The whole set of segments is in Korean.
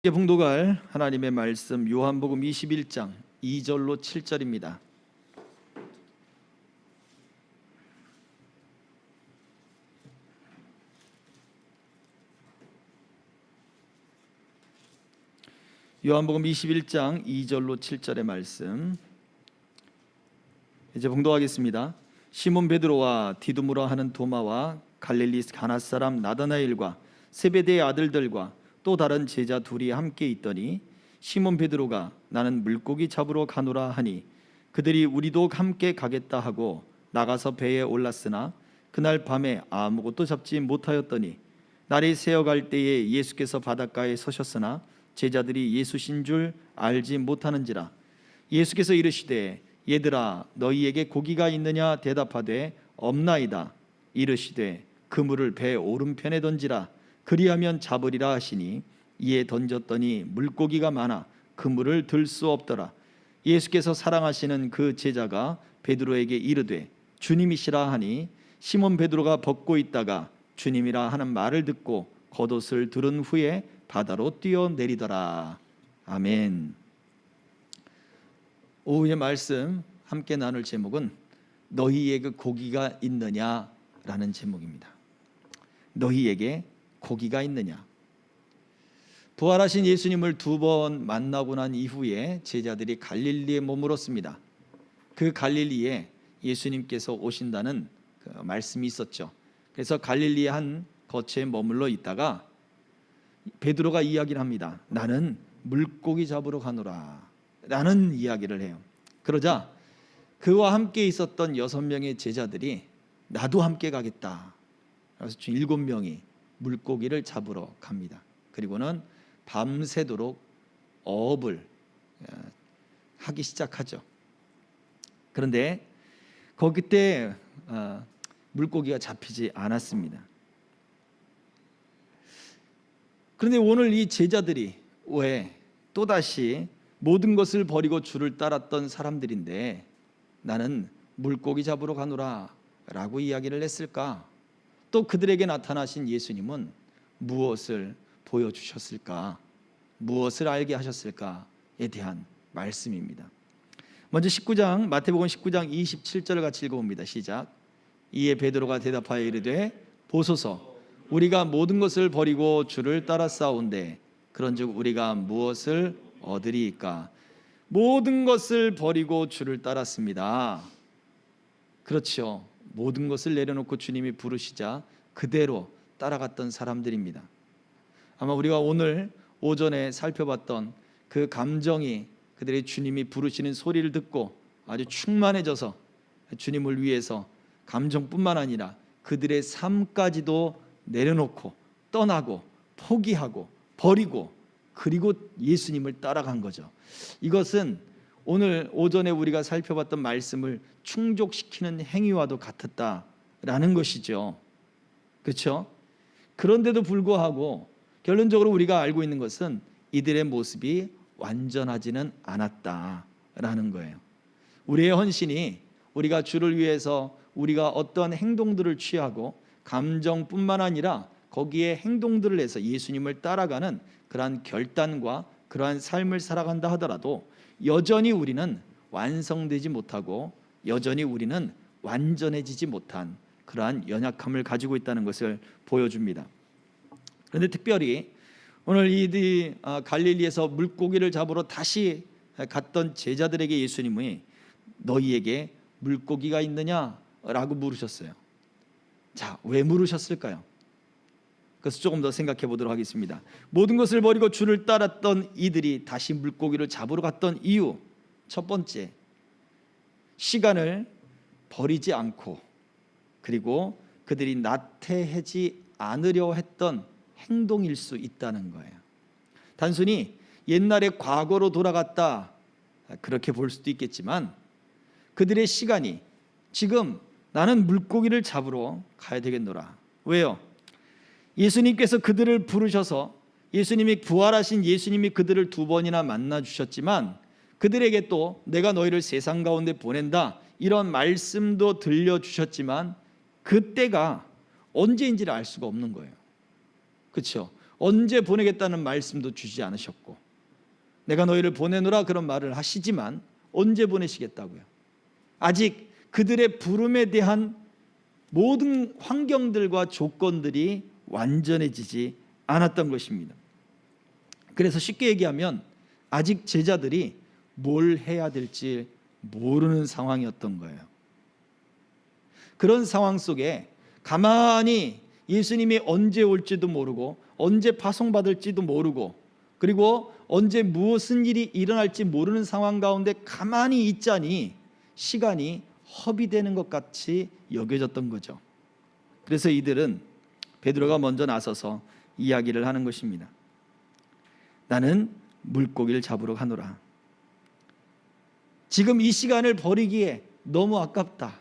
함께 봉독할 하나님의 말씀 요한복음 21장 2절로 7절입니다. 요한복음 21장 2절로 7절의 말씀 이제 봉독하겠습니다. 시몬 베드로와 디두무라 하는 도마와 갈릴리 가나 사람 나다나엘과 세베대의 아들들과 또 다른 제자 둘이 함께 있더니 시몬 베드로가 나는 물고기 잡으러 가노라 하니 그들이 우리도 함께 가겠다 하고 나가서 배에 올랐으나 그날 밤에 아무것도 잡지 못하였더니 날이 새어갈 때에 예수께서 바닷가에 서셨으나 제자들이 예수신 줄 알지 못하는지라. 예수께서 이르시되 얘들아 너희에게 고기가 있느냐 대답하되 없나이다. 이르시되 그물을 배 오른편에 던지라. 그리하면 잡으리라 하시니 이에 던졌더니 물고기가 많아 그물을 들 수 없더라. 예수께서 사랑하시는 그 제자가 베드로에게 이르되 주님이시라 하니 시몬 베드로가 벗고 있다가 주님이라 하는 말을 듣고 겉옷을 들은 후에 바다로 뛰어내리더라. 아멘. 오후의 말씀 함께 나눌 제목은 너희에게 고기가 있느냐라는 제목입니다. 너희에게 고기가 있느냐. 부활하신 예수님을 두 번 만나고 난 이후에 제자들이 갈릴리에 머물었습니다. 그 갈릴리에 예수님께서 오신다는 그 말씀이 있었죠. 그래서 갈릴리의 한 거처에 머물러 있다가 베드로가 이야기를 합니다. 나는 물고기 잡으러 가노라 라는 이야기를 해요. 그러자 그와 함께 있었던 6명의 제자들이 나도 함께 가겠다. 그래서 7명이 물고기를 잡으러 갑니다. 그리고는 밤새도록 어업을 하기 시작하죠. 그런데 그때 물고기가 잡히지 않았습니다. 그런데 오늘 이 제자들이 왜 또다시 모든 것을 버리고 주를 따랐던 사람들인데 나는 물고기 잡으러 가노라 라고 이야기를 했을까? 또 그들에게 나타나신 예수님은 무엇을 보여주셨을까? 무엇을 알게 하셨을까에 대한 말씀입니다. 먼저 19장 마태복음 19장 27절을 같이 읽어봅니다. 시작. 이에 베드로가 대답하여 이르되 보소서 우리가 모든 것을 버리고 주를 따랐사온데 그런즉 우리가 무엇을 얻으리이까? 모든 것을 버리고 주를 따랐습니다. 그렇죠. 모든 것을 내려놓고 주님이 부르시자 그대로 따라갔던 사람들입니다. 아마 우리가 오늘 오전에 살펴봤던 그 감정이 그들의 주님이 부르시는 소리를 듣고 아주 충만해져서 주님을 위해서 감정뿐만 아니라 그들의 삶까지도 내려놓고 떠나고 포기하고 버리고 그리고 예수님을 따라간 거죠. 이것은 오늘 오전에 우리가 살펴봤던 말씀을 충족시키는 행위와도 같았다라는 것이죠. 그렇죠? 그런데도 불구하고 결론적으로 우리가 알고 있는 것은 이들의 모습이 완전하지는 않았다라는 거예요. 우리의 헌신이 우리가 주를 위해서 우리가 어떤 행동들을 취하고 감정뿐만 아니라 거기에 행동들을 해서 예수님을 따라가는 그러한 결단과 그러한 삶을 살아간다 하더라도 여전히 우리는 완성되지 못하고 여전히 우리는 완전해지지 못한 그러한 연약함을 가지고 있다는 것을 보여줍니다. 그런데 특별히 오늘 이 갈릴리에서 물고기를 잡으러 다시 갔던 제자들에게 예수님이 너희에게 물고기가 있느냐라고 물으셨어요. 자, 왜 물으셨을까요? 그래서 조금 더 생각해 보도록 하겠습니다. 모든 것을 버리고 주를 따랐던 이들이 다시 물고기를 잡으러 갔던 이유, 첫 번째, 시간을 버리지 않고 그리고 그들이 나태해지 않으려 했던 행동일 수 있다는 거예요. 단순히 옛날의 과거로 돌아갔다 그렇게 볼 수도 있겠지만 그들의 시간이 지금 나는 물고기를 잡으러 가야 되겠노라. 왜요? 예수님께서 그들을 부르셔서 예수님이 부활하신 예수님이 그들을 2번이나 만나 주셨지만 그들에게 또 내가 너희를 세상 가운데 보낸다 이런 말씀도 들려주셨지만 그때가 언제인지를 알 수가 없는 거예요. 그렇죠? 언제 보내겠다는 말씀도 주지 않으셨고, 내가 너희를 보내노라 그런 말을 하시지만 언제 보내시겠다고요? 아직 그들의 부름에 대한 모든 환경들과 조건들이 완전해지지 않았던 것입니다. 그래서 쉽게 얘기하면 아직 제자들이 뭘 해야 될지 모르는 상황이었던 거예요. 그런 상황 속에 가만히 예수님이 언제 올지도 모르고 언제 파송받을지도 모르고 그리고 언제 무슨 일이 일어날지 모르는 상황 가운데 가만히 있자니 시간이 허비되는 것 같이 여겨졌던 거죠. 그래서 이들은 베드로가 먼저 나서서 이야기를 하는 것입니다. 나는 물고기를 잡으러 가노라. 지금 이 시간을 버리기에 너무 아깝다.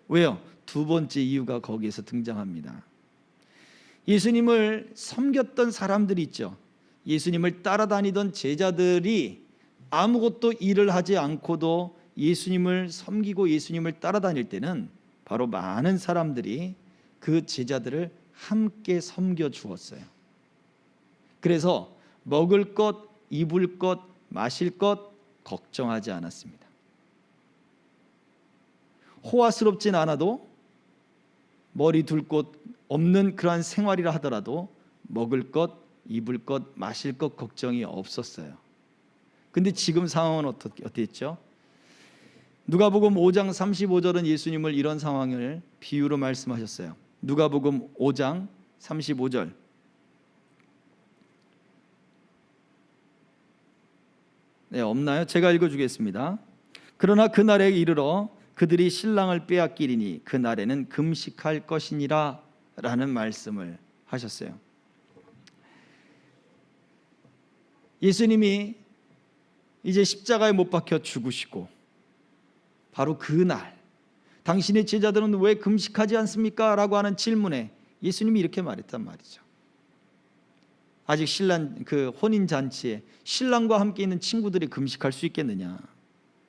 왜요? 두 번째 이유가 거기에서 등장합니다. 예수님을 섬겼던 사람들이 있죠. 예수님을 따라다니던 제자들이 아무것도 일을 하지 않고도 예수님을 섬기고 예수님을 따라다닐 때는 바로 많은 사람들이 그 제자들을 함께 섬겨 주었어요. 그래서 먹을 것, 입을 것, 마실 것 걱정하지 않았습니다. 호화스럽진 않아도 머리 둘 곳 없는 그러한 생활이라 하더라도 먹을 것, 입을 것, 마실 것 걱정이 없었어요. 근데 지금 상황은 어땠죠? 누가복음 5장 35절은 예수님을 이런 상황을 비유로 말씀하셨어요. 누가복음 5장 35절. 네, 없나요? 제가 읽어주겠습니다. 그러나 그날에 이르러 그들이 신랑을 빼앗기리니 그날에는 금식할 것이니라 라는 말씀을 하셨어요. 예수님이 이제 십자가에 못 박혀 죽으시고 바로 그날 당신의 제자들은 왜 금식하지 않습니까? 라고 하는 질문에 예수님이 이렇게 말했단 말이죠. 아직 신랑 그 혼인 잔치에 신랑과 함께 있는 친구들이 금식할 수 있겠느냐?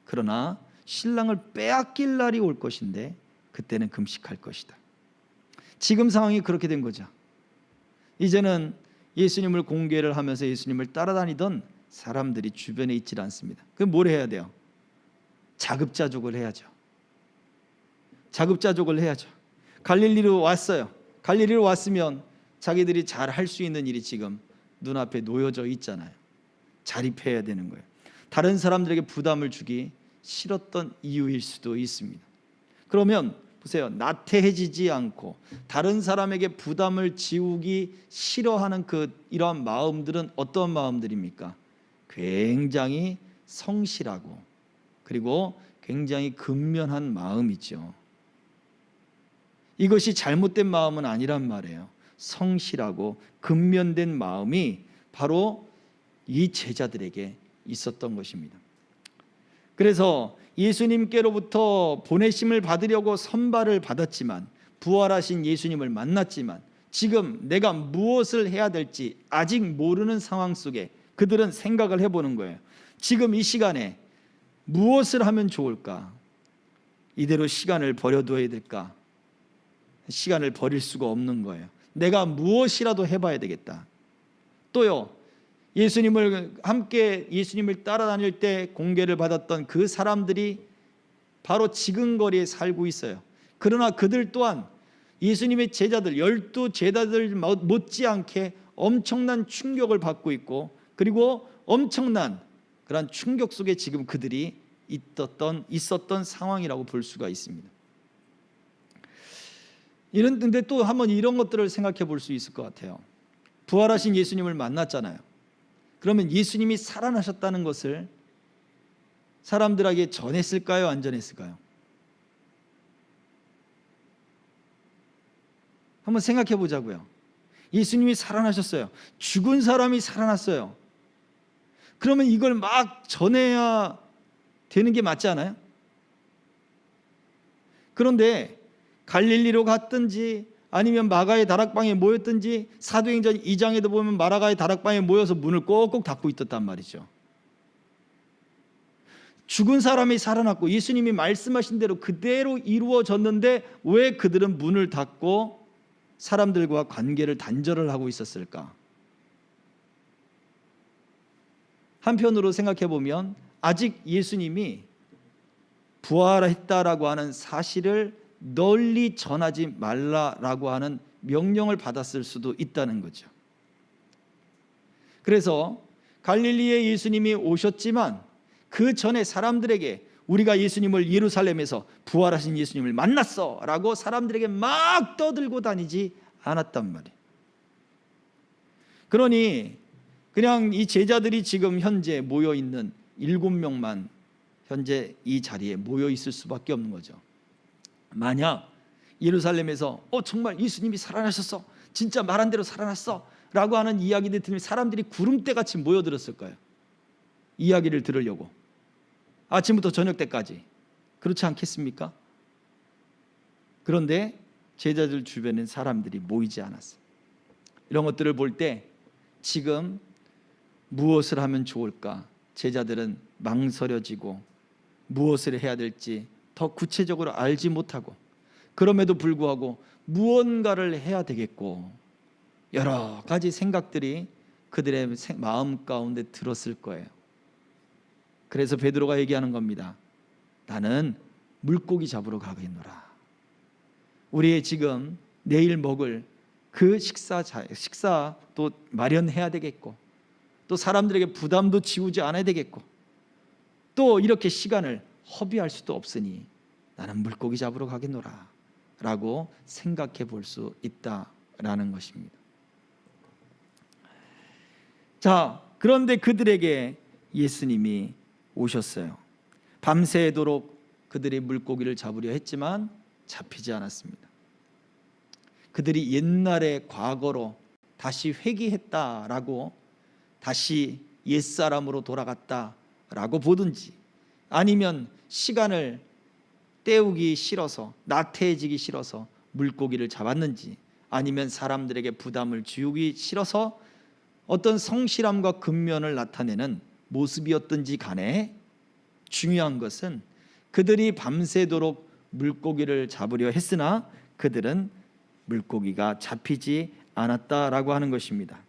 그러나 신랑을 빼앗길 날이 올 것인데 그때는 금식할 것이다. 지금 상황이 그렇게 된 거죠. 이제는 예수님을 공개를 하면서 예수님을 따라다니던 사람들이 주변에 있질 않습니다. 그럼 뭘 해야 돼요? 자급자족을 해야죠. 자급자족을 해야죠. 갈릴리로 왔어요. 갈릴리로 왔으면 자기들이 잘 할 수 있는 일이 지금 눈앞에 놓여져 있잖아요. 자립해야 되는 거예요. 다른 사람들에게 부담을 주기 싫었던 이유일 수도 있습니다. 그러면 보세요. 나태해지지 않고 다른 사람에게 부담을 지우기 싫어하는 이러한 마음들은 어떤 마음들입니까? 굉장히 성실하고 그리고 굉장히 근면한 마음이죠. 이것이 잘못된 마음은 아니란 말이에요. 성실하고 근면된 마음이 바로 이 제자들에게 있었던 것입니다. 그래서 예수님께로부터 보내심을 받으려고 선발을 받았지만 부활하신 예수님을 만났지만 지금 내가 무엇을 해야 될지 아직 모르는 상황 속에 그들은 생각을 해보는 거예요. 지금 이 시간에 무엇을 하면 좋을까? 이대로 시간을 버려둬야 될까? 시간을 버릴 수가 없는 거예요. 내가 무엇이라도 해봐야 되겠다. 또요, 예수님을 따라다닐 때 공개를 받았던 그 사람들이 바로 지근거리에 살고 있어요. 그러나 그들 또한 예수님의 제자들 12제자들 못지않게 엄청난 충격을 받고 있고 그리고 엄청난 그런 충격 속에 지금 그들이 있었던 상황이라고 볼 수가 있습니다. 근데 또 한번 이런 것들을 생각해 볼 수 있을 것 같아요. 부활하신 예수님을 만났잖아요. 그러면 예수님이 살아나셨다는 것을 사람들에게 전했을까요? 안 전했을까요? 한번 생각해 보자고요. 예수님이 살아나셨어요. 죽은 사람이 살아났어요. 그러면 이걸 막 전해야 되는 게 맞지 않아요? 그런데 갈릴리로 갔든지 아니면 마가의 다락방에 모였든지 사도행전 2장에도 보면 마가의 다락방에 모여서 문을 꼭꼭 닫고 있었단 말이죠. 죽은 사람이 살아났고 예수님이 말씀하신 대로 그대로 이루어졌는데 왜 그들은 문을 닫고 사람들과 관계를 단절을 하고 있었을까? 한편으로 생각해 보면 아직 예수님이 부활했다라고 하는 사실을 널리 전하지 말라라고 하는 명령을 받았을 수도 있다는 거죠. 그래서 갈릴리에 예수님이 오셨지만 그 전에 사람들에게 우리가 예수님을 예루살렘에서 부활하신 예수님을 만났어 라고 사람들에게 막 떠들고 다니지 않았단 말이에요. 그러니 그냥 이 제자들이 지금 현재 모여 있는 7명만 현재 이 자리에 모여 있을 수밖에 없는 거죠. 만약 예루살렘에서 정말 예수님이 살아나셨어, 진짜 말한 대로 살아났어 라고 하는 이야기들 들으면 사람들이 구름대같이 모여들었을 거예요. 이야기를 들으려고 아침부터 저녁 때까지. 그렇지 않겠습니까? 그런데 제자들 주변엔 사람들이 모이지 않았어요. 이런 것들을 볼 때 지금 무엇을 하면 좋을까? 제자들은 망설여지고 무엇을 해야 될지 더 구체적으로 알지 못하고, 그럼에도 불구하고 무언가를 해야 되겠고 여러 가지 생각들이 그들의 마음 가운데 들었을 거예요. 그래서 베드로가 얘기하는 겁니다. 나는 물고기 잡으러 가겠노라. 우리의 지금 내일 먹을 그 식사도 마련해야 되겠고, 또 사람들에게 부담도 지우지 않아야 되겠고, 또 이렇게 시간을 허비할 수도 없으니 나는 물고기 잡으러 가겠노라 라고 생각해 볼 수 있다라는 것입니다. 자, 그런데 그들에게 예수님이 오셨어요. 밤새도록 그들이 물고기를 잡으려 했지만 잡히지 않았습니다. 그들이 옛날의 과거로 다시 회귀했다라고, 다시 옛사람으로 돌아갔다라고 보든지, 아니면 시간을 때우기 싫어서, 나태해지기 싫어서 물고기를 잡았는지, 아니면 사람들에게 부담을 주기 싫어서 어떤 성실함과 근면을 나타내는 모습이었든지 간에 중요한 것은 그들이 밤새도록 물고기를 잡으려 했으나 그들은 물고기가 잡히지 않았다라고 하는 것입니다.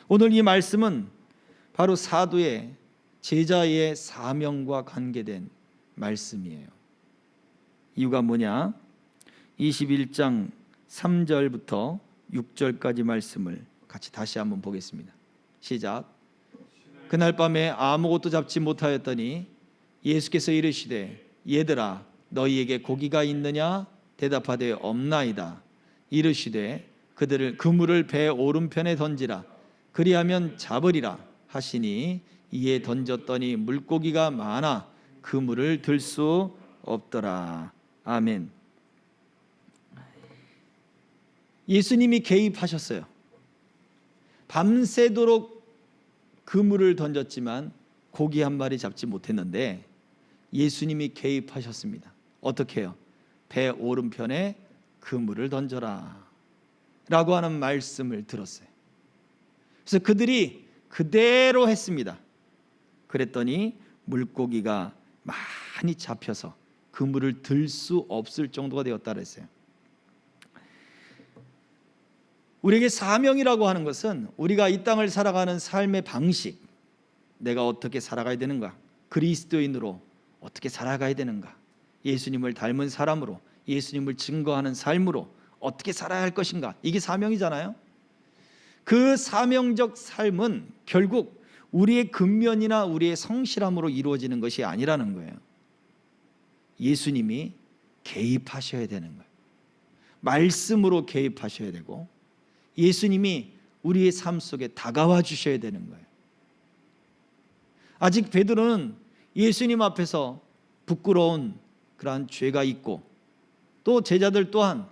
오늘 이 말씀은 바로 사도의, 제자의 사명과 관계된 말씀이에요. 이유가 뭐냐? 21장 3절부터 6절까지 말씀을 같이 다시 한번 보겠습니다. 시작. 그날 밤에 아무것도 잡지 못하였더니 예수께서 이르시되 얘들아 너희에게 고기가 있느냐? 대답하되 없나이다. 이르시되 그물을 배 오른편에 던지라. 그리하면 잡으리라 하시니 이에 던졌더니 물고기가 많아 그물을 들 수 없더라. 아멘. 예수님이 개입하셨어요. 밤새도록 그물을 던졌지만 고기 한 마리 잡지 못했는데 예수님이 개입하셨습니다. 어떻게 해요? 배 오른편에 그물을 던져라 라고 하는 말씀을 들었어요. 그래서 그들이 그대로 했습니다. 그랬더니 물고기가 많이 잡혀서 그물을 들 수 없을 정도가 되었다 그랬어요. 우리에게 사명이라고 하는 것은 우리가 이 땅을 살아가는 삶의 방식, 내가 어떻게 살아가야 되는가, 그리스도인으로 어떻게 살아가야 되는가, 예수님을 닮은 사람으로, 예수님을 증거하는 삶으로 어떻게 살아야 할 것인가, 이게 사명이잖아요. 그 사명적 삶은 결국 우리의 근면이나 우리의 성실함으로 이루어지는 것이 아니라는 거예요. 예수님이 개입하셔야 되는 거예요. 말씀으로 개입하셔야 되고 예수님이 우리의 삶 속에 다가와 주셔야 되는 거예요. 아직 베드로는 예수님 앞에서 부끄러운 그러한 죄가 있고, 또 제자들 또한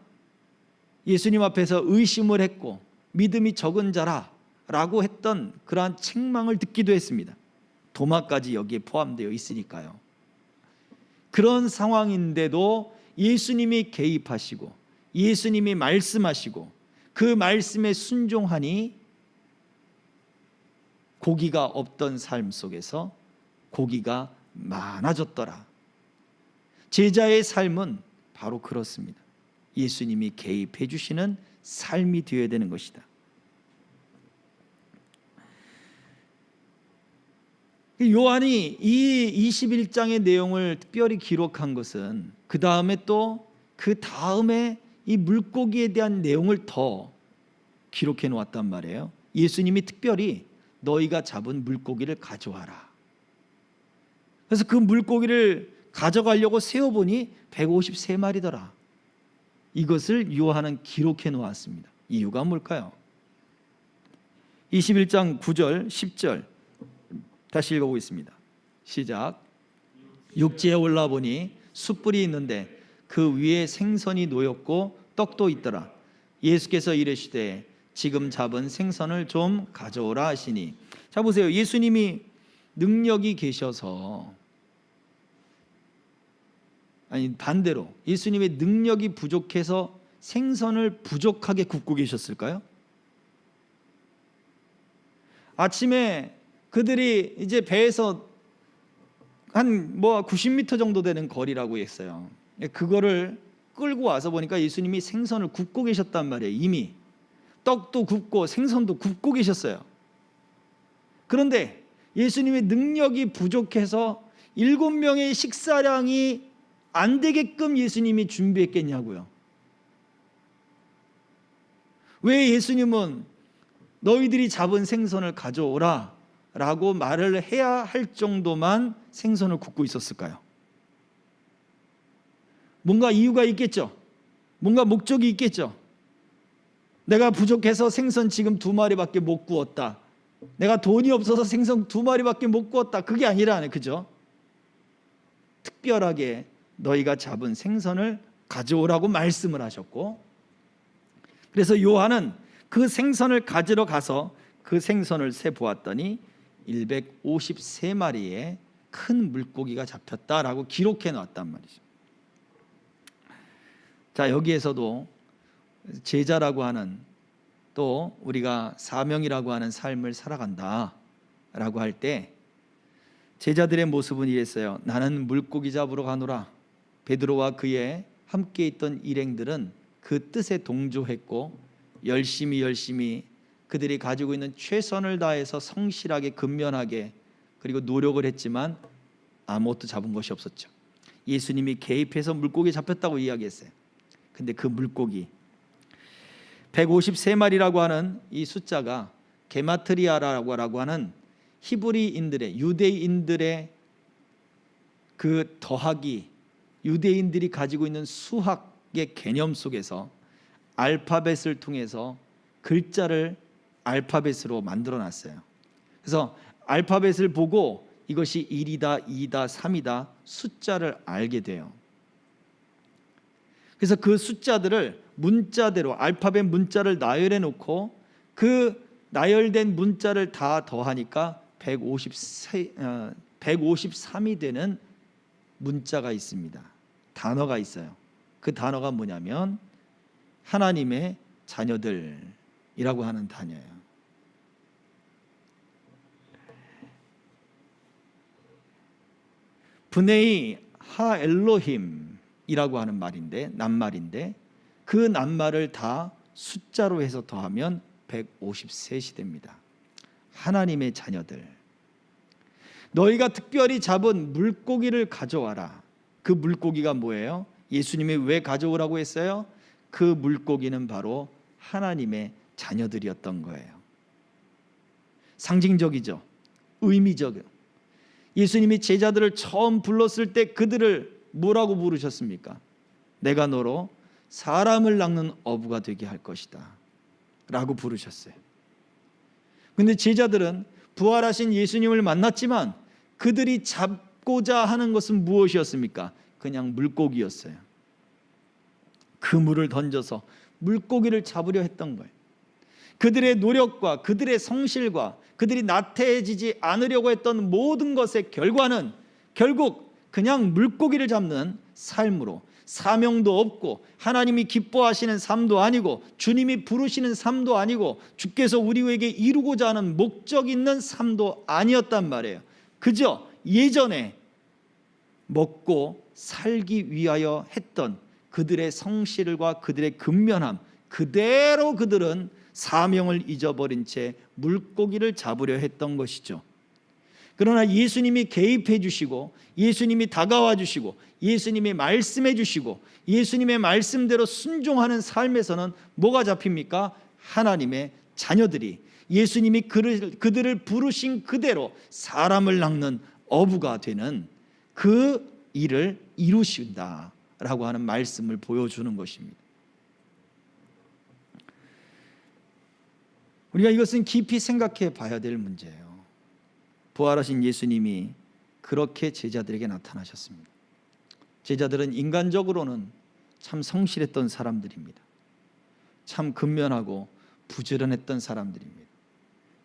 예수님 앞에서 의심을 했고 믿음이 적은 자라라고 했던 그러한 책망을 듣기도 했습니다. 도마까지 여기에 포함되어 있으니까요. 그런 상황인데도 예수님이 개입하시고 예수님이 말씀하시고 그 말씀에 순종하니 고기가 없던 삶 속에서 고기가 많아졌더라. 제자의 삶은 바로 그렇습니다. 예수님이 개입해 주시는 삶이 되어야 되는 것이다. 요한이 이 21장의 내용을 특별히 기록한 것은 그 다음에 이 물고기에 대한 내용을 더 기록해 놓았단 말이에요. 예수님이 특별히 너희가 잡은 물고기를 가져와라. 그래서 그 물고기를 가져가려고 세어보니 153마리더라. 이것을 요한은 기록해 놓았습니다. 이유가 뭘까요? 21장 9절 10절 다시 읽어보겠습니다. 시작. 육지에 올라보니 숯불이 있는데 그 위에 생선이 놓였고 떡도 있더라. 예수께서 이르시되 지금 잡은 생선을 좀 가져오라 하시니. 자 보세요. 예수님이 능력이 계셔서, 아니 반대로 예수님의 능력이 부족해서 생선을 부족하게 굽고 계셨을까요? 아침에 그들이 이제 배에서 한 90m 정도 되는 거리라고 했어요. 그거를 끌고 와서 보니까 예수님이 생선을 굽고 계셨단 말이에요. 이미 떡도 굽고 생선도 굽고 계셨어요. 그런데 예수님의 능력이 부족해서 7명의 식사량이 안 되게끔 예수님이 준비했겠냐고요. 왜 예수님은 너희들이 잡은 생선을 가져오라 라고 말을 해야 할 정도만 생선을 굽고 있었을까요? 뭔가 이유가 있겠죠. 뭔가 목적이 있겠죠. 내가 부족해서 생선 지금 2마리밖에 못 구웠다. 내가 돈이 없어서 생선 2마리밖에 못 구웠다. 그게 아니라네. 그죠? 특별하게 너희가 잡은 생선을 가져오라고 말씀을 하셨고, 그래서 요한은 그 생선을 가지러 가서 그 생선을 세 보았더니 153마리의 큰 물고기가 잡혔다라고 기록해 놨단 말이죠. 자, 여기에서도 제자라고 하는, 또 우리가 사명이라고 하는 삶을 살아간다라고 할 때 제자들의 모습은 이랬어요. 나는 물고기 잡으러 가노라. 베드로와 그의 함께 있던 일행들은 그 뜻에 동조했고 열심히 그들이 가지고 있는 최선을 다해서 성실하게 근면하게 그리고 노력을 했지만 아무것도 잡은 것이 없었죠. 예수님이 개입해서 물고기 잡혔다고 이야기했어요. 근데 그 물고기 153마리라고 하는 이 숫자가 게마트리아라고 하는 히브리인들의, 유대인들의 그 더하기, 유대인들이 가지고 있는 수학의 개념 속에서 알파벳을 통해서 글자를 알파벳으로 만들어 놨어요. 그래서 알파벳을 보고 이것이 1이다, 2다, 3이다 숫자를 알게 돼요. 그래서 그 숫자들을 문자대로 알파벳 문자를 나열해 놓고 그 나열된 문자를 다 더하니까 153이 되는 문자가 있습니다. 단어가 있어요. 그 단어가 뭐냐면 하나님의 자녀들이라고 하는 단어예요. 브네이 하 엘로힘이라고 하는 말인데, 낱말인데 그 낱말을 다 숫자로 해서 더하면 153이 됩니다. 하나님의 자녀들, 너희가 특별히 잡은 물고기를 가져와라. 그 물고기가 뭐예요? 예수님이 왜 가져오라고 했어요? 그 물고기는 바로 하나님의 자녀들이었던 거예요. 상징적이죠. 의미적이요. 예수님이 제자들을 처음 불렀을 때 그들을 뭐라고 부르셨습니까? 내가 너로 사람을 낚는 어부가 되게 할 것이다 라고 부르셨어요. 근데 제자들은 부활하신 예수님을 만났지만 그들이 잡고자 하는 것은 무엇이었습니까? 그냥 물고기였어요. 그물을 던져서 물고기를 잡으려 했던 거예요. 그들의 노력과 그들의 성실과 그들이 나태해지지 않으려고 했던 모든 것의 결과는 결국 그냥 물고기를 잡는 삶으로, 사명도 없고 하나님이 기뻐하시는 삶도 아니고 주님이 부르시는 삶도 아니고 주께서 우리에게 이루고자 하는 목적 있는 삶도 아니었단 말이에요. 그저 예전에 먹고 살기 위하여 했던 그들의 성실과 그들의 근면함 그대로 그들은 사명을 잊어버린 채 물고기를 잡으려 했던 것이죠. 그러나 예수님이 개입해 주시고, 예수님이 다가와 주시고, 예수님이 말씀해 주시고, 예수님의 말씀대로 순종하는 삶에서는 뭐가 잡힙니까? 하나님의 자녀들이 예수님이 그들을 부르신 그대로 사람을 낚는 어부가 되는 그 일을 이루신다라고 하는 말씀을 보여주는 것입니다. 우리가 이것은 깊이 생각해 봐야 될 문제예요. 부활하신 예수님이 그렇게 제자들에게 나타나셨습니다. 제자들은 인간적으로는 참 성실했던 사람들입니다. 참 근면하고 부지런했던 사람들입니다.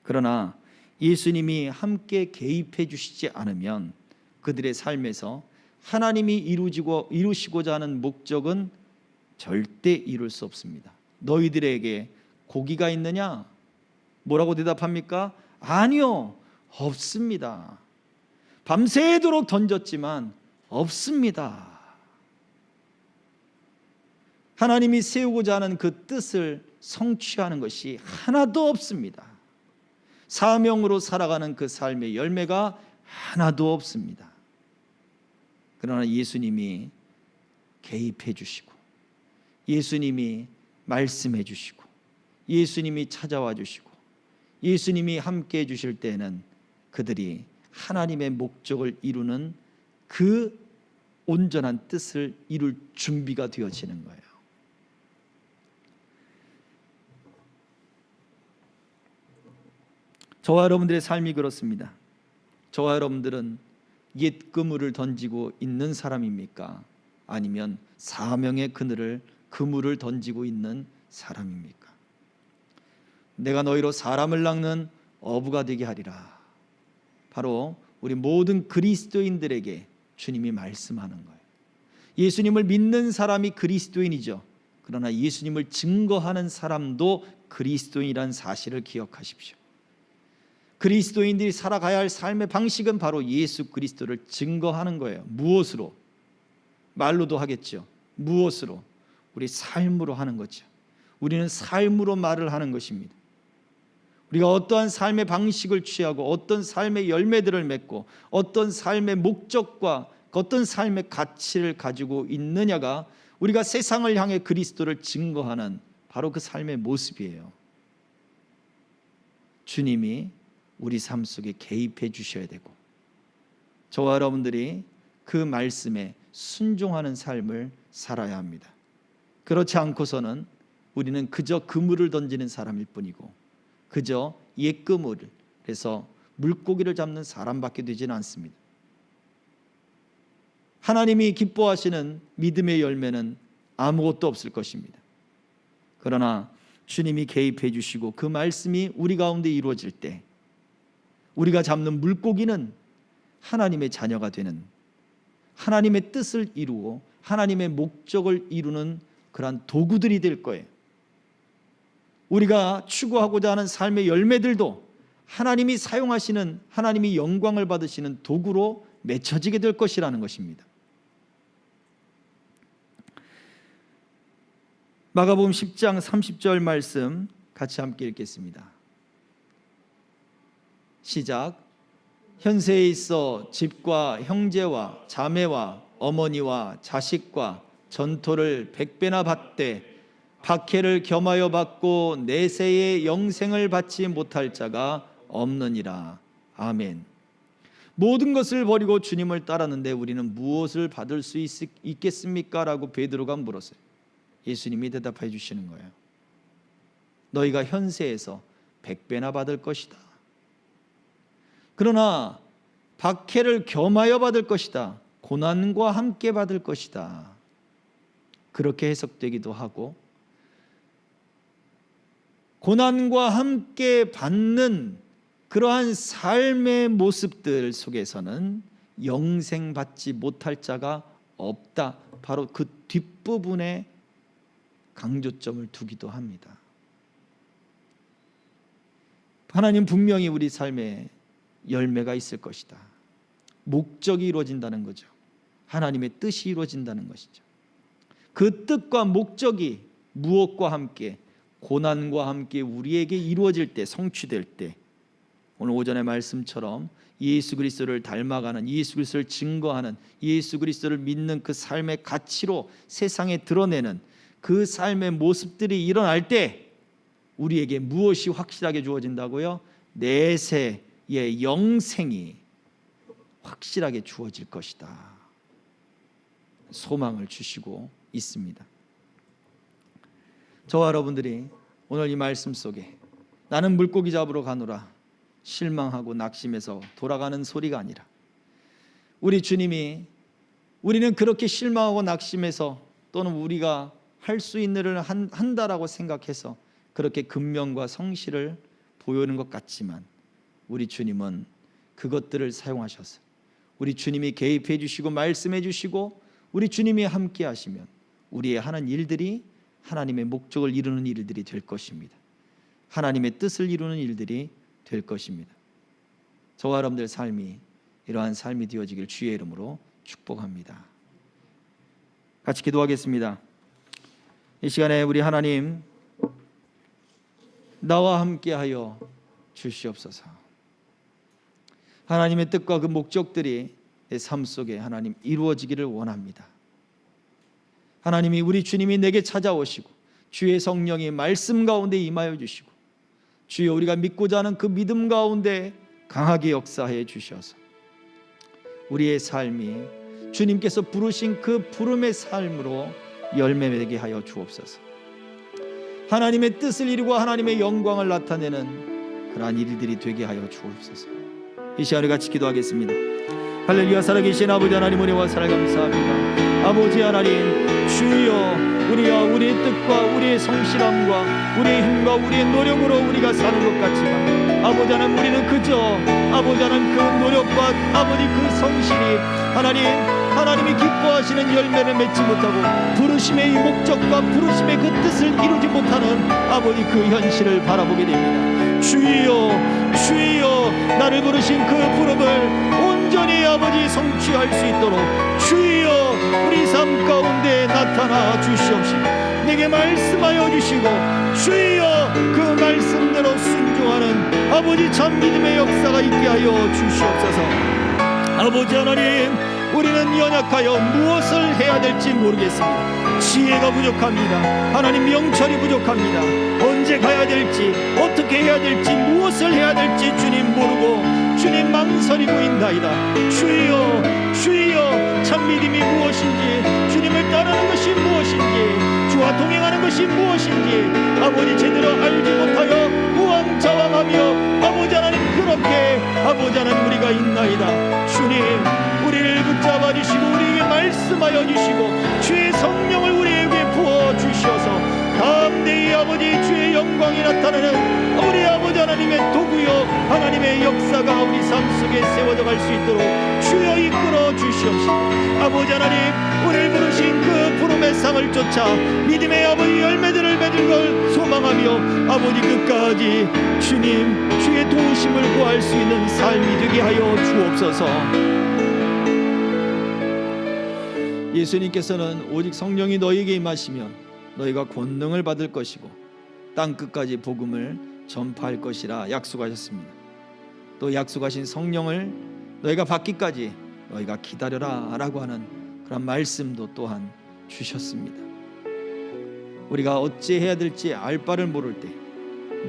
그러나 예수님이 함께 개입해 주시지 않으면 그들의 삶에서 하나님이 이루시고자 하는 목적은 절대 이룰 수 없습니다. 너희들에게 고기가 있느냐? 뭐라고 대답합니까? 아니요, 없습니다. 밤새도록 던졌지만 없습니다. 하나님이 세우고자 하는 그 뜻을 성취하는 것이 하나도 없습니다. 사명으로 살아가는 그 삶의 열매가 하나도 없습니다. 그러나 예수님이 개입해 주시고, 예수님이 말씀해 주시고, 예수님이 찾아와 주시고, 예수님이 함께 해 주실 때는 그들이 하나님의 목적을 이루는 그 온전한 뜻을 이룰 준비가 되어지는 거예요. 저와 여러분들의 삶이 그렇습니다. 저와 여러분들은 옛 그물을 던지고 있는 사람입니까? 아니면 사명의 그물을 던지고 있는 사람입니까? 내가 너희로 사람을 낚는 어부가 되게 하리라. 바로 우리 모든 그리스도인들에게 주님이 말씀하는 거예요. 예수님을 믿는 사람이 그리스도인이죠. 그러나 예수님을 증거하는 사람도 그리스도인이라는 사실을 기억하십시오. 그리스도인들이 살아가야 할 삶의 방식은 바로 예수 그리스도를 증거하는 거예요. 무엇으로? 말로도 하겠죠. 무엇으로? 우리 삶으로 하는 거죠. 우리는 삶으로 말을 하는 것입니다. 우리가 어떠한 삶의 방식을 취하고 어떤 삶의 열매들을 맺고 어떤 삶의 목적과 어떤 삶의 가치를 가지고 있느냐가 우리가 세상을 향해 그리스도를 증거하는 바로 그 삶의 모습이에요. 주님이 우리 삶 속에 개입해 주셔야 되고, 저와 여러분들이 그 말씀에 순종하는 삶을 살아야 합니다. 그렇지 않고서는 우리는 그저 그물을 던지는 사람일 뿐이고, 그저 옛 그물에서 물고기를 잡는 사람밖에 되지는 않습니다. 하나님이 기뻐하시는 믿음의 열매는 아무것도 없을 것입니다. 그러나 주님이 개입해 주시고 그 말씀이 우리 가운데 이루어질 때 우리가 잡는 물고기는 하나님의 자녀가 되는, 하나님의 뜻을 이루고 하나님의 목적을 이루는 그러한 도구들이 될 거예요. 우리가 추구하고자 하는 삶의 열매들도 하나님이 사용하시는, 하나님이 영광을 받으시는 도구로 맺혀지게 될 것이라는 것입니다. 마가복음 10장 30절 말씀 같이 함께 읽겠습니다. 시작. 현세에 있어 집과 형제와 자매와 어머니와 자식과 전토를 100배나 받되 박해를 겸하여 받고 내세의 영생을 받지 못할 자가 없느니라. 아멘. 모든 것을 버리고 주님을 따랐는데 우리는 무엇을 받을 수 있겠습니까? 라고 베드로가 물었어요. 예수님이 대답해 주시는 거예요. 너희가 현세에서 100배나 받을 것이다. 그러나 박해를 겸하여 받을 것이다. 고난과 함께 받을 것이다. 그렇게 해석되기도 하고, 고난과 함께 받는 그러한 삶의 모습들 속에서는 영생받지 못할 자가 없다. 바로 그 뒷부분에 강조점을 두기도 합니다. 하나님 분명히 우리 삶에 열매가 있을 것이다. 목적이 이루어진다는 거죠. 하나님의 뜻이 이루어진다는 것이죠. 그 뜻과 목적이 무엇과 함께, 고난과 함께 우리에게 이루어질 때, 성취될 때 오늘 오전의 말씀처럼 예수 그리스도를 닮아가는, 예수 그리스도를 증거하는, 예수 그리스도를 믿는 그 삶의 가치로 세상에 드러내는 그 삶의 모습들이 일어날 때 우리에게 무엇이 확실하게 주어진다고요? 내세의 영생이 확실하게 주어질 것이다. 소망을 주시고 있습니다. 저와 여러분들이 오늘 이 말씀 속에 나는 물고기 잡으러 가노라 실망하고 낙심해서 돌아가는 소리가 아니라, 우리 주님이 우리는 그렇게 실망하고 낙심해서 또는 우리가 할 수 있는 일을 한다라고 생각해서 그렇게 근면과 성실을 보이는 것 같지만, 우리 주님은 그것들을 사용하셔서 우리 주님이 개입해 주시고 말씀해 주시고 우리 주님이 함께 하시면 우리의 하는 일들이 하나님의 목적을 이루는 일들이 될 것입니다. 하나님의 뜻을 이루는 일들이 될 것입니다. 저와 여러분들 삶이 이러한 삶이 되어지길 주의 이름으로 축복합니다. 같이 기도하겠습니다. 이 시간에 우리 하나님, 나와 함께하여 주시옵소서. 하나님의 뜻과 그 목적들이 내 삶 속에 하나님 이루어지기를 원합니다. 하나님이 우리 주님이 내게 찾아오시고 주의 성령이 말씀 가운데 임하여 주시고 주여 우리가 믿고자 하는 그 믿음 가운데 강하게 역사해 주셔서 우리의 삶이 주님께서 부르신 그 부름의 삶으로 열매 맺게 하여 주옵소서. 하나님의 뜻을 이루고 하나님의 영광을 나타내는 그러한 일들이 되게 하여 주옵소서. 이 시간에 같이 기도하겠습니다. 할렐루야. 살아계신 아버지 하나님, 은혜와 사랑 감사합니다. 아버지 하나님, 주여 우리가 우리의 뜻과 우리의 성실함과 우리의 힘과 우리의 노력으로 우리가 사는 것 같지만, 아버지 하나님, 우리는 그저 아버지 하나님 그 노력과 아버지 그 성실이 하나님이 기뻐하시는 열매를 맺지 못하고 부르심의 이 목적과 부르심의 그 뜻을 이루지 못하는 아버지 그 현실을 바라보게 됩니다. 주여 나를 부르신 그 부름을 온전히 아버지 성취할 수 있도록 주여 우리 삶 가운데 나타나 주시옵시고 내게 말씀하여 주시고 주여 그 말씀대로 순종하는 아버지 참 믿음의 역사가 있게 하여 주시옵소서. 아버지 하나님, 우리는 연약하여 무엇을 해야 될지 모르겠습니다. 지혜가 부족합니다. 하나님, 명철이 부족합니다. 언제 가야 될지, 어떻게 해야 될지, 무엇을 해야 될지 주님 모르고 주님 망설이고 있나이다. 주여 참 믿음이 무엇인지, 주님을 따르는 것이 무엇인지, 주와 동행하는 것이 무엇인지 아버지 제대로 알지 못하여 우왕좌왕하며 아버지 하나님 그렇게 아버지 하나님 우리가 있나이다. 주님, 우리를 붙잡아 주시고 우리에게 말씀하여 주시고 주의 성령을 우리에게 부어 주셔서 담대히 아버지 주의 영광이 나타나는 우리 아버지 하나님의 도구요 하나님의 역사가 우리 삶 속에 세워져 갈 수 있도록 주여 이끌어 주시옵시고, 아버지 하나님 우리를 부르신 그 부름의 상을 쫓아 믿음의 아버지 열매들을 맺을 걸 소망하며 아버지 끝까지 주님 주의 도우심을 구할 수 있는 삶이 되게 하여 주옵소서. 예수님께서는 오직 성령이 너희에게 임하시면 너희가 권능을 받을 것이고 땅 끝까지 복음을 전파할 것이라 약속하셨습니다. 또 약속하신 성령을 너희가 받기까지 너희가 기다려라 라고 하는 그런 말씀도 또한 주셨습니다. 우리가 어찌해야 될지 알 바를 모를 때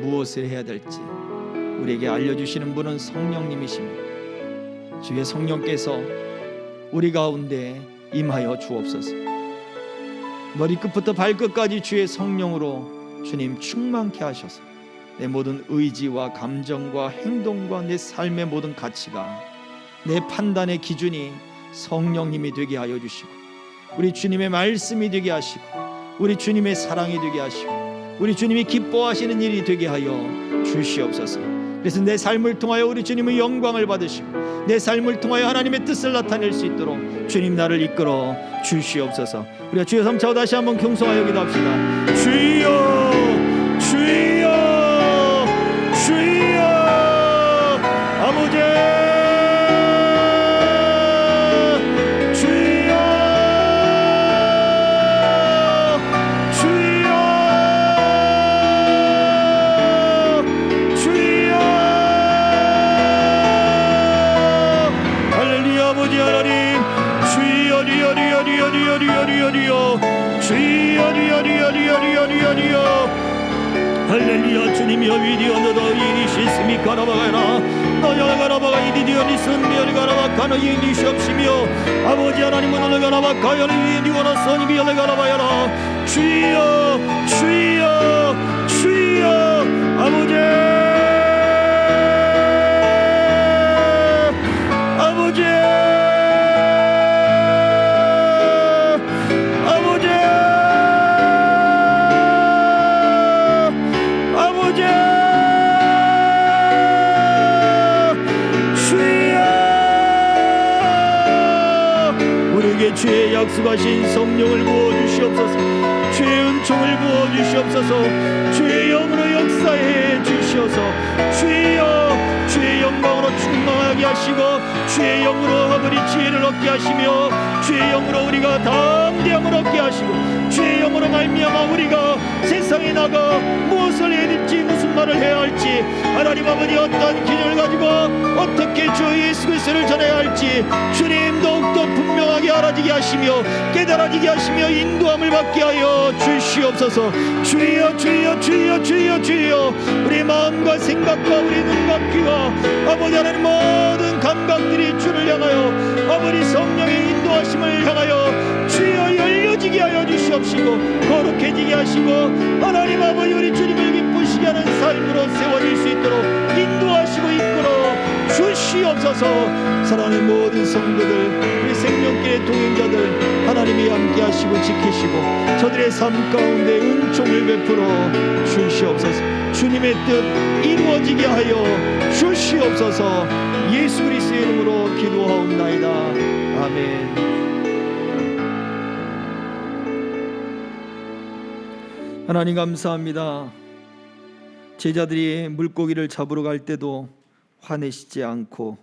무엇을 해야 될지 우리에게 알려주시는 분은 성령님이십니다. 주의 성령께서 우리 가운데 임하여 주옵소서. 머리끝부터 발끝까지 주의 성령으로 주님 충만케 하셔서 내 모든 의지와 감정과 행동과 내 삶의 모든 가치가, 내 판단의 기준이 성령님이 되게 하여 주시고 우리 주님의 말씀이 되게 하시고 우리 주님의 사랑이 되게 하시고 우리 주님이 기뻐하시는 일이 되게 하여 주시옵소서. 그래서 내 삶을 통하여 우리 주님의 영광을 받으시고 내 삶을 통하여 하나님의 뜻을 나타낼 수 있도록 주님 나를 이끌어 주시옵소서. 우리가 주여 삼차오 다시 한번 경성하여 기도합시다. 주여 아버지 주여 할렐루야. 주님이여 위디어 너도 이리시스미 가라바가라 너야 가라바가 이디디어 니슨 미어리 가라바카노 이니시옵시며 아버지 하나님은 너를 가라바카요리 이디오나 선이비 열레 가라바야라. 주여 주여 주여 아버지 아버지 주의 약속하신 성령을 부어주시옵소서. 주의 은총을 부어주시옵소서. 주의 영으로 역사해 주시옵소서. 주여 주의 영광으로 충만하게 하시고 주의 영으로 아버지 지혜를 얻게 하시며 주의 영으로 우리가 담대함을 얻게 하시고 주의 영으로 말미암아 우리가 세상에 나가 무엇을 해야 될지 무슨 말을 해야 할지 하나님 아버지 어떤 기준을 가지고 어떻게 주 예수 그리스도를 전해야 할지 주님 더욱더 분명하게 알아지게 하시며 깨달아지게 하시며 인도함을 받게 하여 주시옵소서. 주여 주여 주여 주여 주여 우리 마음과 생각과 우리 눈과 귀와 아버지 하나님 모든 감각들이 주를 향하여 아버지 성령의 인도하심을 향하여 주여 열려지게 하여 주시옵시고 거룩해지게 하시고 하나님 아버지 우리 주님을 기쁘시게 하는 삶으로 세워질 수 있도록 인도하시고 이끌어 주시옵소서. 사랑하는 모든 성도들 우리 생명길의 동행자들 하나님이 함께 하시고 지키시고 저들의 삶 가운데 은총을 베풀어 주시옵소서. 주님의 뜻 이루어지게 하여 주시옵소서. 예수 그리스도의 이름으로 기도하옵나이다. 아멘. 하나님 감사합니다. 제자들이 물고기를 잡으러 갈 때도 화내시지 않고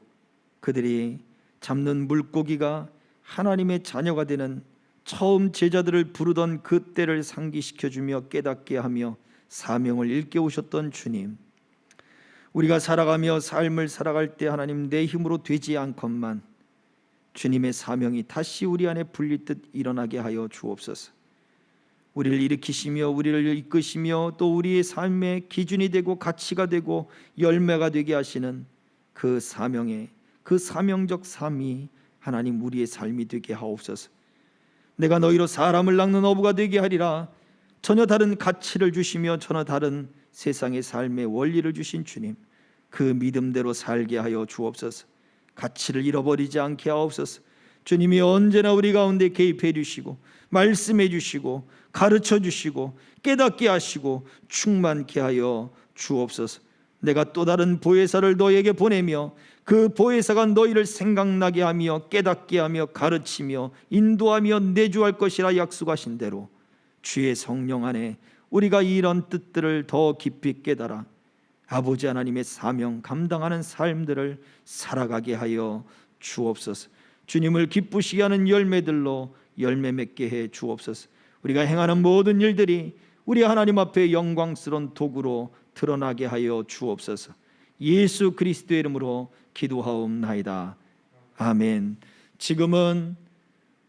그들이 잡는 물고기가 하나님의 자녀가 되는 처음 제자들을 부르던 그 때를 상기시켜주며 깨닫게 하며 사명을 일깨우셨던 주님, 우리가 살아가며 삶을 살아갈 때 하나님 내 힘으로 되지 않건만 주님의 사명이 다시 우리 안에 불리듯 일어나게 하여 주옵소서. 우리를 일으키시며 우리를 이끄시며 또 우리의 삶의 기준이 되고 가치가 되고 열매가 되게 하시는 그 사명의 그 사명적 삶이 하나님 우리의 삶이 되게 하옵소서. 내가 너희로 사람을 낚는 어부가 되게 하리라. 전혀 다른 가치를 주시며 전혀 다른 세상의 삶의 원리를 주신 주님, 그 믿음대로 살게 하여 주옵소서. 가치를 잃어버리지 않게 하옵소서. 주님이 언제나 우리 가운데 개입해 주시고 말씀해 주시고 가르쳐 주시고 깨닫게 하시고 충만케 하여 주옵소서. 내가 또 다른 보혜사를 너에게 보내며 그 보혜사가 너희를 생각나게 하며 깨닫게 하며 가르치며 인도하며 내주할 것이라 약속하신 대로 주의 성령 안에 우리가 이런 뜻들을 더 깊이 깨달아 아버지 하나님의 사명 감당하는 삶들을 살아가게 하여 주옵소서. 주님을 기쁘시게 하는 열매들로 열매 맺게 해 주옵소서. 우리가 행하는 모든 일들이 우리 하나님 앞에 영광스러운 도구로 드러나게 하여 주옵소서. 예수 그리스도의 이름으로 기도하옵나이다. 아멘. 지금은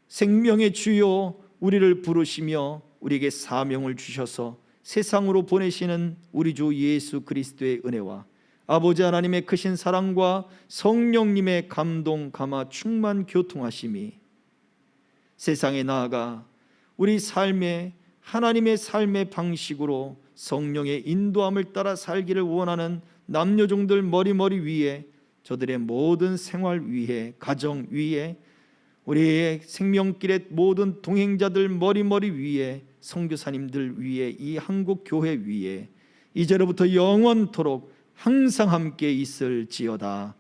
생명의 주요 우리를 부르시며 우리에게 사명을 주셔서 세상으로 보내시는 우리 주 예수 그리스도의 은혜와 아버지 하나님의 크신 사랑과 성령님의 감동 감화 충만 교통하심이 세상에 나아가 우리 삶의 하나님의 삶의 방식으로 성령의 인도함을 따라 살기를 원하는 남녀종들 머리 위에 저들의 모든 생활 위에 가정 위에 우리의 생명길의 모든 동행자들 머리 위에 선교사님들 위에 이 한국 교회 위에 이제로부터 영원토록 항상 함께 있을지어다.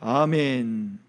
아멘.